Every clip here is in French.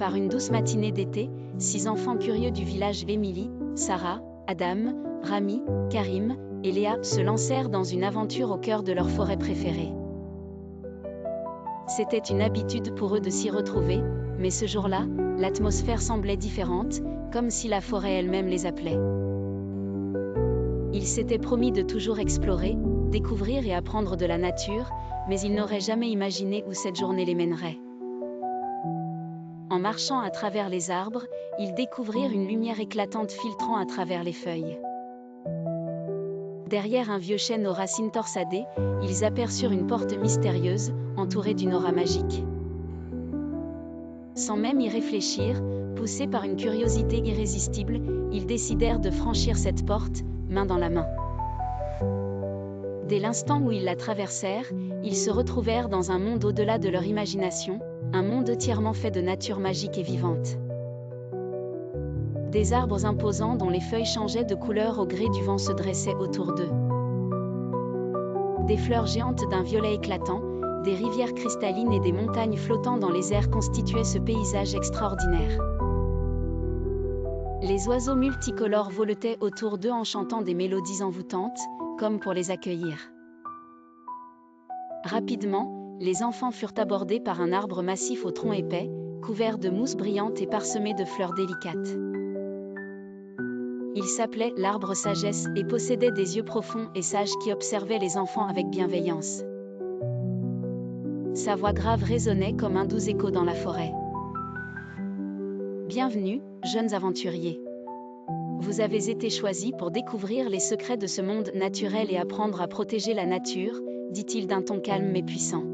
Par une douce matinée d'été, 6 enfants curieux du village Émilie, Sarah, Adam, Rami, Karim et Léa se lancèrent dans une aventure au cœur de leur forêt préférée. C'était une habitude pour eux de s'y retrouver, mais ce jour-là, l'atmosphère semblait différente, comme si la forêt elle-même les appelait. Ils s'étaient promis de toujours explorer, découvrir et apprendre de la nature, mais ils n'auraient jamais imaginé où cette journée les mènerait. En marchant à travers les arbres, ils découvrirent une lumière éclatante filtrant à travers les feuilles. Derrière un vieux chêne aux racines torsadées, ils aperçurent une porte mystérieuse, entourée d'une aura magique. Sans même y réfléchir, poussés par une curiosité irrésistible, ils décidèrent de franchir cette porte, main dans la main. Dès l'instant où ils la traversèrent, ils se retrouvèrent dans un monde au-delà de leur imagination, un monde entièrement fait de nature magique et vivante. Des arbres imposants dont les feuilles changeaient de couleur au gré du vent se dressaient autour d'eux. Des fleurs géantes d'un violet éclatant, des rivières cristallines et des montagnes flottant dans les airs constituaient ce paysage extraordinaire. Les oiseaux multicolores voletaient autour d'eux en chantant des mélodies envoûtantes, comme pour les accueillir. Rapidement, les enfants furent abordés par un arbre massif au tronc épais, couvert de mousse brillante et parsemé de fleurs délicates. Il s'appelait l'arbre sagesse et possédait des yeux profonds et sages qui observaient les enfants avec bienveillance. Sa voix grave résonnait comme un doux écho dans la forêt. Bienvenue, jeunes aventuriers. Vous avez été choisis pour découvrir les secrets de ce monde naturel et apprendre à protéger la nature, dit-il d'un ton calme mais puissant.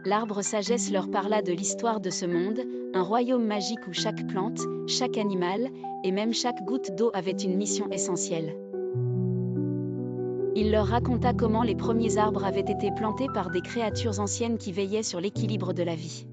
L'arbre sagesse leur parla de l'histoire de ce monde, un royaume magique où chaque plante, chaque animal, et même chaque goutte d'eau avait une mission essentielle. Il leur raconta comment les premiers arbres avaient été plantés par des créatures anciennes qui veillaient sur l'équilibre de la vie.